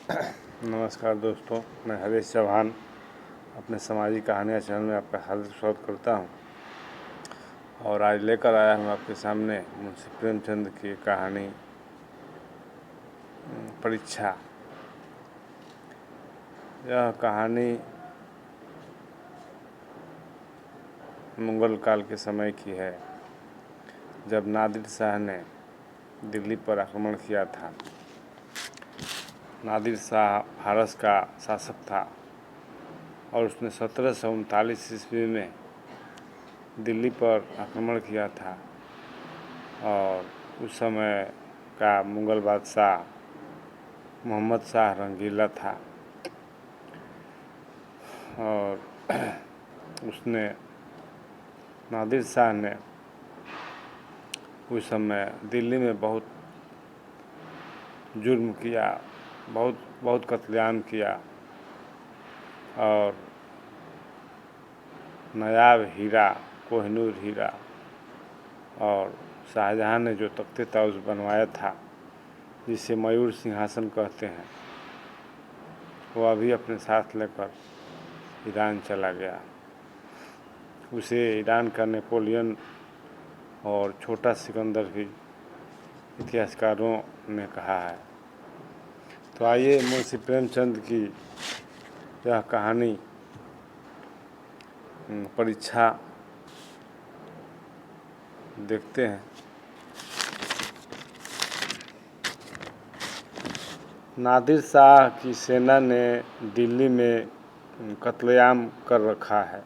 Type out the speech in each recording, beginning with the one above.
नमस्कार दोस्तों, मैं हरीश चौहान अपने सामाजिक कहानियाँ चैनल में आपका हार्दिक स्वागत करता हूँ। और आज लेकर आया हूँ आपके सामने मुंशी प्रेमचंद की कहानी परीक्षा। यह कहानी मुगल काल के समय की है, जब नादिर शाह ने दिल्ली पर आक्रमण किया था। नादिर शाह फारस का शासक था और उसने 1739 ईस्वी में दिल्ली पर आक्रमण किया था। और उस समय का मुग़ल बादशाह मोहम्मद शाह रंगीला था और उसने नादिर शाह ने उस समय दिल्ली में बहुत जुर्म किया, बहुत कत्लेआम किया। और नायाब हीरा, कोहिनूर हीरा और शाहजहां ने जो तख्ते ताउस बनवाया था, जिसे मयूर सिंहासन कहते हैं, वह भी अपने साथ लेकर ईरान चला गया। उसे ईरान का नेपोलियन और छोटा सिकंदर भी इतिहासकारों ने कहा है। तो आइए मुंशी प्रेमचंद की यह कहानी परीक्षा देखते हैं। नादिर शाह की सेना ने दिल्ली में कत्लेआम कर रखा है।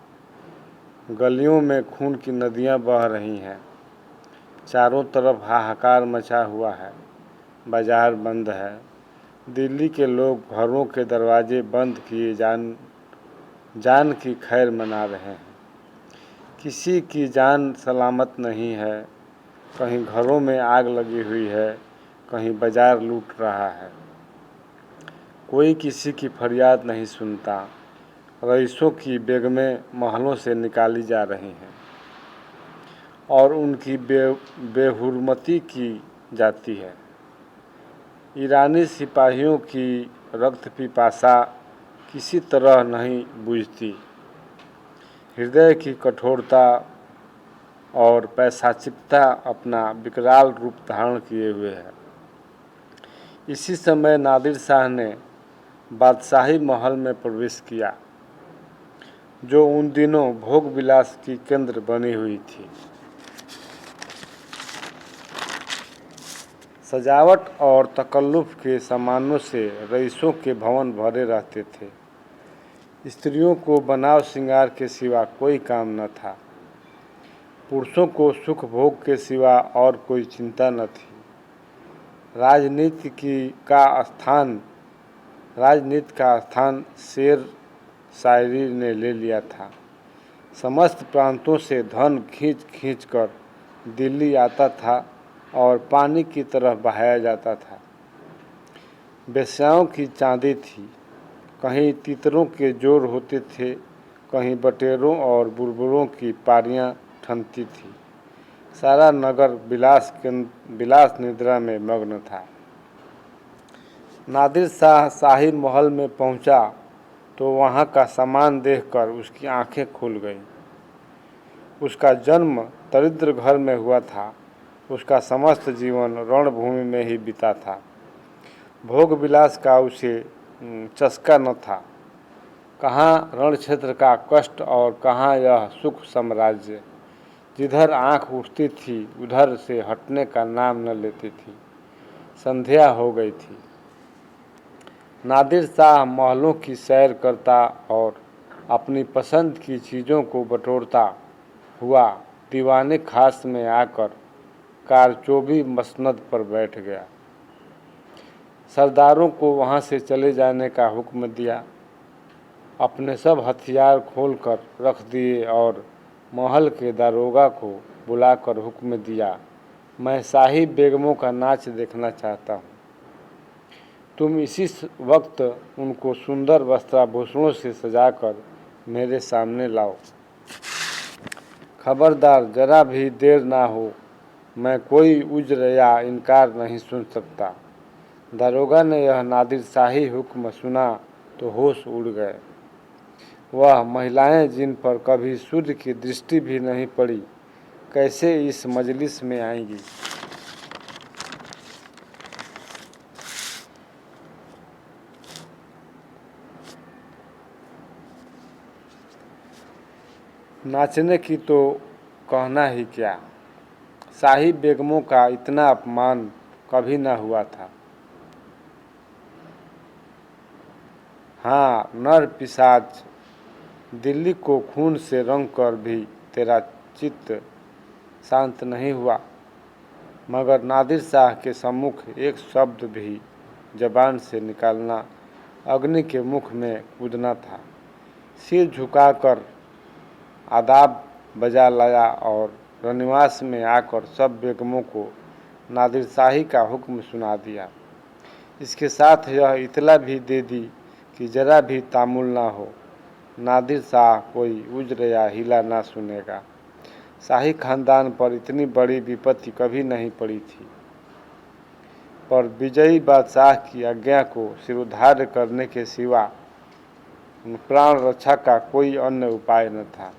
गलियों में खून की नदियां बह रही हैं। चारों तरफ हाहाकार मचा हुआ है। बाजार बंद है। दिल्ली के लोग घरों के दरवाजे बंद किए जान की खैर मना रहे हैं। किसी की जान सलामत नहीं है। कहीं घरों में आग लगी हुई है, कहीं बाजार लूट रहा है। कोई किसी की फरियाद नहीं सुनता। रईसों की बेगमें महलों से निकाली जा रही हैं और उनकी बेहुरमती की जाती है। ईरानी सिपाहियों की रक्त पिपासा किसी तरह नहीं बुझती। हृदय की कठोरता और पैशाचिकता अपना विकराल रूप धारण किए हुए है। इसी समय नादिर शाह ने बादशाही महल में प्रवेश किया, जो उन दिनों भोग विलास की केंद्र बनी हुई थी। सजावट और तकल्लुफ़ के सामानों से रईसों के भवन भरे रहते थे। स्त्रियों को बनाव श्रृंगार के सिवा कोई काम न था। पुरुषों को सुख भोग के सिवा और कोई चिंता न थी। राजनीति का स्थान शेर शायरी ने ले लिया था। समस्त प्रांतों से धन खींच कर दिल्ली आता था और पानी की तरह बहाया जाता था। वेश्याओं की चांदी थी। कहीं तीतरों के जोर होते थे, कहीं बटेरों और बुलबुलों की पारियां ठनती थी। सारा नगर विलास निद्रा में मग्न था। नादिर शाह शाही महल में पहुंचा तो वहां का सामान देखकर उसकी आंखें खुल गईं। उसका जन्म दरिद्र घर में हुआ था। उसका समस्त जीवन रणभूमि में ही बीता था। भोग विलास का उसे चस्का न था। कहाँ रण क्षेत्र का कष्ट और कहाँ यह सुख साम्राज्य। जिधर आँख उठती थी उधर से हटने का नाम न लेती थी। संध्या हो गई थी। नादिर शाह महलों की सैर करता और अपनी पसंद की चीज़ों को बटोरता हुआ दीवाने खास में आकर कारचोबी मसनद पर बैठ गया। सरदारों को वहाँ से चले जाने का हुक्म दिया। अपने सब हथियार खोलकर रख दिए और महल के दारोगा को बुलाकर हुक्म दिया, मैं शाही बेगमों का नाच देखना चाहता हूँ। तुम इसी वक्त उनको सुंदर वस्त्राभूषणों से सजाकर मेरे सामने लाओ। खबरदार, जरा भी देर ना हो। मैं कोई उज्र या इनकार नहीं सुन सकता। दारोगा ने यह नादिर शाही हुक्म सुना तो होश उड़ गए। वह महिलाएं जिन पर कभी सूर्य की दृष्टि भी नहीं पड़ी, कैसे इस मजलिस में आएंगी। नाचने की तो कहना ही क्या, शाही बेगमों का इतना अपमान कभी ना हुआ था। हाँ, नर पिशाच, दिल्ली को खून से रंग कर भी तेरा चित्त शांत नहीं हुआ। मगर नादिर शाह के सम्मुख एक शब्द भी जबान से निकालना अग्नि के मुख में कूदना था। सिर झुकाकर आदाब बजा लाया और रनिवास में आकर सब बेगमों को नादिर शाही का हुक्म सुना दिया। इसके साथ यह इतला भी दे दी कि जरा भी तामुल ना हो, नादिर शाह कोई उज्र या हिला ना सुनेगा। शाही खानदान पर इतनी बड़ी विपत्ति कभी नहीं पड़ी थी, पर विजयी बादशाह की आज्ञा को सिरोधार्य करने के सिवा प्राण रक्षा का कोई अन्य उपाय न था।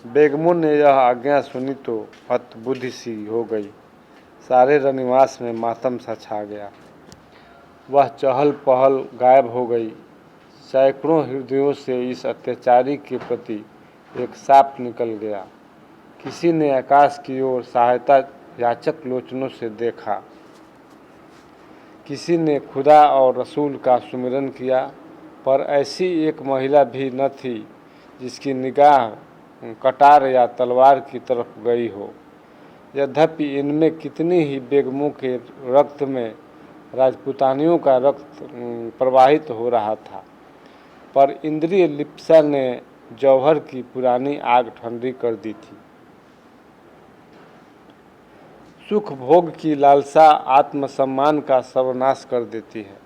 बेगमों ने यह आज्ञा सुनी तो हतबुद्धि सी हो गई। सारे रनिवास में मातम सा छा गया। वह चहल पहल गायब हो गई। सैकड़ों हृदयों से इस अत्याचारी के प्रति एक साप निकल गया। किसी ने आकाश की ओर सहायता याचक लोचनों से देखा, किसी ने खुदा और रसूल का सुमिरन किया, पर ऐसी एक महिला भी न थी जिसकी निगाह कटार या तलवार की तरफ गई हो। यद्यपि इनमें कितनी ही बेगमों के रक्त में राजपूतानियों का रक्त प्रवाहित हो रहा था, पर इंद्रिय लिप्सा ने जौहर की पुरानी आग ठंडी कर दी थी। सुख भोग की लालसा आत्मसम्मान का सर्वनाश कर देती है।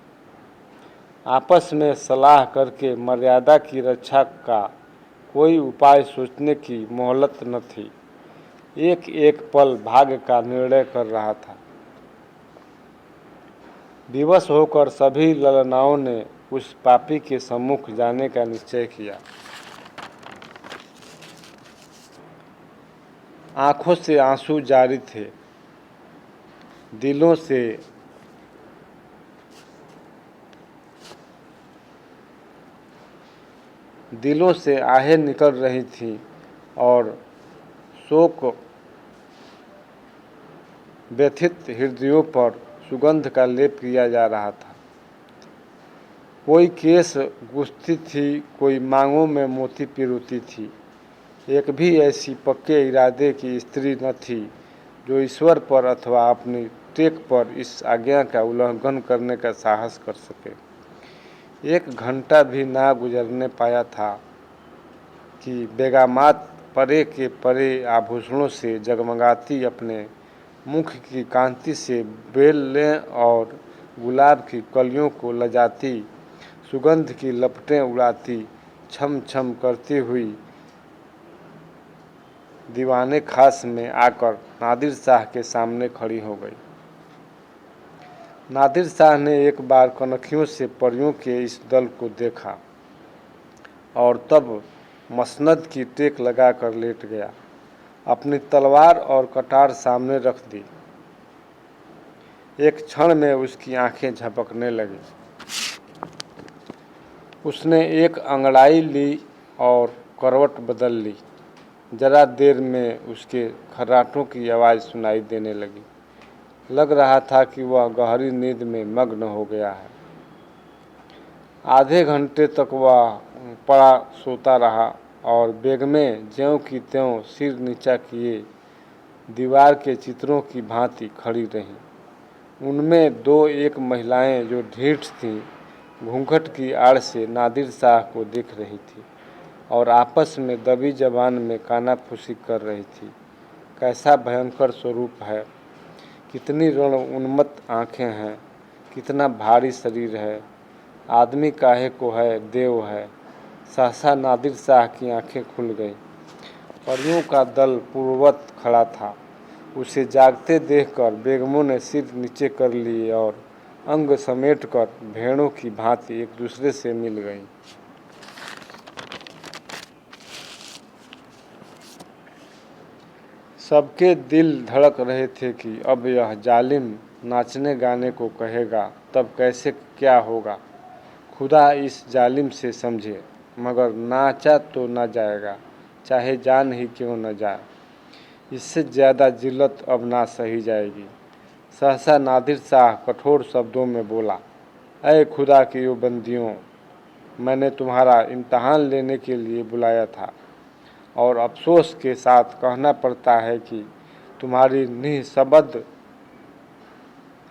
आपस में सलाह करके मर्यादा की रक्षा का कोई उपाय सोचने की मोहलत न थी। एक एक पल भाग्य का निर्णय कर रहा था। विवश होकर सभी ललनाओं ने उस पापी के सम्मुख जाने का निश्चय किया। आंखों से आंसू जारी थे, दिलों से आहें निकल रही थीं और शोक व्यथित हृदयों पर सुगंध का लेप किया जा रहा था। कोई केस गुस्ती थी, कोई मांगों में मोती पिरोती थी। एक भी ऐसी पक्के इरादे की स्त्री न थी जो ईश्वर पर अथवा अपनी टेक पर इस आज्ञा का उल्लंघन करने का साहस कर सके। एक घंटा भी ना गुजरने पाया था कि बेगामात परे के परे आभूषणों से जगमगाती अपने मुख की कांति से बेलें और गुलाब की कलियों को लजाती सुगंध की लपटें उड़ाती छम छम करती हुई दीवाने खास में आकर नादिर शाह के सामने खड़ी हो गई। नादिर शाह ने एक बार कनखियों से परियों के इस दल को देखा और तब मसनद की टेक लगाकर लेट गया। अपनी तलवार और कटार सामने रख दी। एक क्षण में उसकी आंखें झपकने लगी। उसने एक अंगड़ाई ली और करवट बदल ली। जरा देर में उसके खर्राटों की आवाज़ सुनाई देने लगी। लग रहा था कि वह गहरी नींद में मग्न हो गया है। आधे घंटे तक वह पड़ा सोता रहा और बेगमें ज्यों की त्यों सिर नीचा किए दीवार के चित्रों की भांति खड़ी रहीं। उनमें दो एक महिलाएं जो ढीठ थीं, घूंघट की आड़ से नादिर शाह को देख रही थी और आपस में दबी जबान में कानाफूसी कर रही थी। कैसा भयंकर स्वरूप है, कितनी रण उन्मत्त आँखें हैं, कितना भारी शरीर है। आदमी काहे को है, देव है। सहसा नादिर शाह की आंखें खुल गईं। परियों का दल पूर्ववत खड़ा था। उसे जागते देखकर बेगमों ने सिर नीचे कर लिए और अंग समेटकर भेड़ों की भांति एक दूसरे से मिल गईं। सबके दिल धड़क रहे थे कि अब यह जालिम नाचने गाने को कहेगा तब कैसे क्या होगा। खुदा इस जालिम से समझे, मगर नाचा तो न जाएगा, चाहे जान ही क्यों न जाए। इससे ज़्यादा जिल्लत अब ना सही जाएगी। सहसा नादिर शाह कठोर शब्दों में बोला, ऐ खुदा की वो बंदियों, मैंने तुम्हारा इम्तहान लेने के लिए बुलाया था और अफसोस के साथ कहना पड़ता है कि तुम्हारी निःशब्द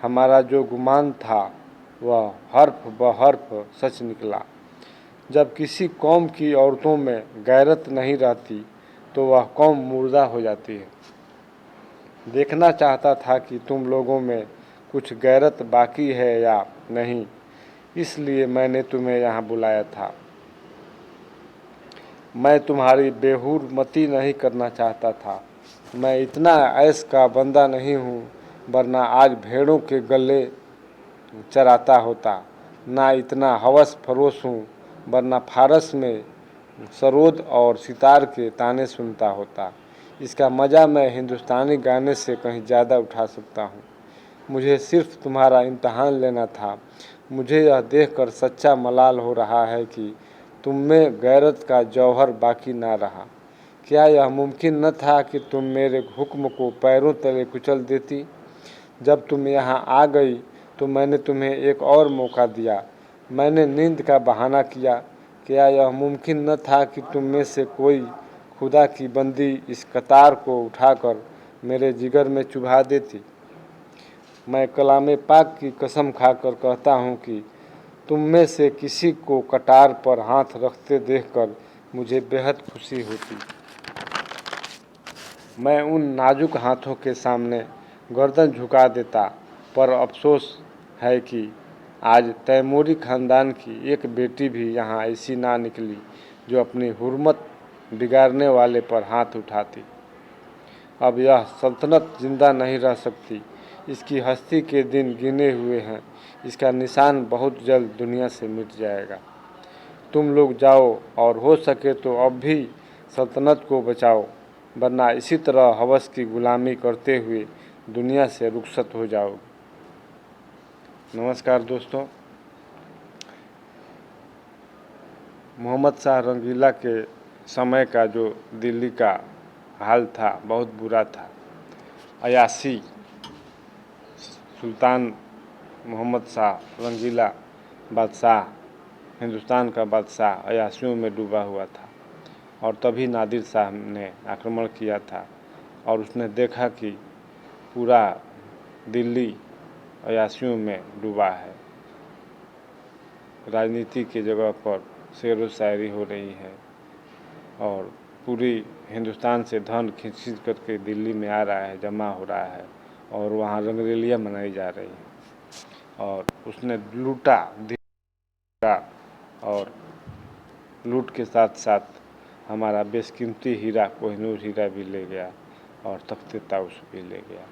हमारा जो गुमान था वह हर्फ ब हर्फ सच निकला। जब किसी कौम की औरतों में गैरत नहीं रहती तो वह कौम मुर्दा हो जाती है। देखना चाहता था कि तुम लोगों में कुछ गैरत बाकी है या नहीं, इसलिए मैंने तुम्हें यहाँ बुलाया था। मैं तुम्हारी बेहुरमती नहीं करना चाहता था। मैं इतना ऐश का बंदा नहीं हूँ, वरना आज भेड़ों के गले चराता होता। ना इतना हवस फरोश हूँ, वरना फारस में सरोद और सितार के ताने सुनता होता। इसका मज़ा मैं हिंदुस्तानी गाने से कहीं ज़्यादा उठा सकता हूँ। मुझे सिर्फ तुम्हारा इम्तहान लेना था। मुझे यह देखकर सच्चा मलाल हो रहा है कि तुम में गैरत का जौहर बाकी ना रहा। क्या यह मुमकिन न था कि तुम मेरे हुक्म को पैरों तले कुचल देती? जब तुम यहाँ आ गई तो मैंने तुम्हें एक और मौका दिया। मैंने नींद का बहाना किया। क्या यह मुमकिन न था कि तुम में से कोई खुदा की बंदी इस कतार को उठाकर मेरे जिगर में चुभा देती? मैं कलाम पाक की कसम खाकर कहता हूँ कि तुम में से किसी को कटार पर हाथ रखते देखकर मुझे बेहद खुशी होती। मैं उन नाजुक हाथों के सामने गर्दन झुका देता, पर अफसोस है कि आज तैमूरी खानदान की एक बेटी भी यहाँ ऐसी ना निकली जो अपनी हुर्मत बिगाड़ने वाले पर हाथ उठाती। अब यह सल्तनत जिंदा नहीं रह सकती। इसकी हस्ती के दिन गिने हुए हैं। इसका निशान बहुत जल्द दुनिया से मिट जाएगा। तुम लोग जाओ और हो सके तो अब भी सल्तनत को बचाओ, वरना इसी तरह हवस की गुलामी करते हुए दुनिया से रुखसत हो जाओ। नमस्कार दोस्तों, मोहम्मद शाह रंगीला के समय का जो दिल्ली का हाल था बहुत बुरा था। अयाशी सुल्तान मोहम्मद शाह रंगीला बादशाह, हिंदुस्तान का बादशाह अयाशियों में डूबा हुआ था और तभी नादिर शाह ने आक्रमण किया था और उसने देखा कि पूरा दिल्ली अयाशियों में डूबा है। राजनीति की जगह पर शेर व शायरी हो रही है और पूरी हिंदुस्तान से धन खींच करके दिल्ली में आ रहा है, जमा हो रहा है और वहाँ रंगरेलियाँ मनाई जा रही हैं। और उसने लूटा और लूट के साथ साथ हमारा बेशकीमती हीरा कोहिनूर हीरा भी ले गया और तख्ते ताउस भी ले गया।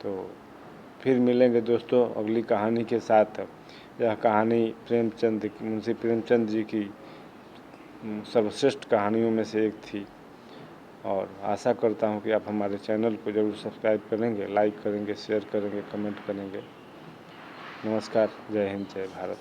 तो फिर मिलेंगे दोस्तों अगली कहानी के साथ। यह कहानी मुंशी प्रेमचंद जी की सर्वश्रेष्ठ कहानियों में से एक थी और आशा करता हूँ कि आप हमारे चैनल को ज़रूर सब्सक्राइब करेंगे, लाइक करेंगे, शेयर करेंगे, कमेंट करेंगे। नमस्कार, जय हिंद, जय भारत।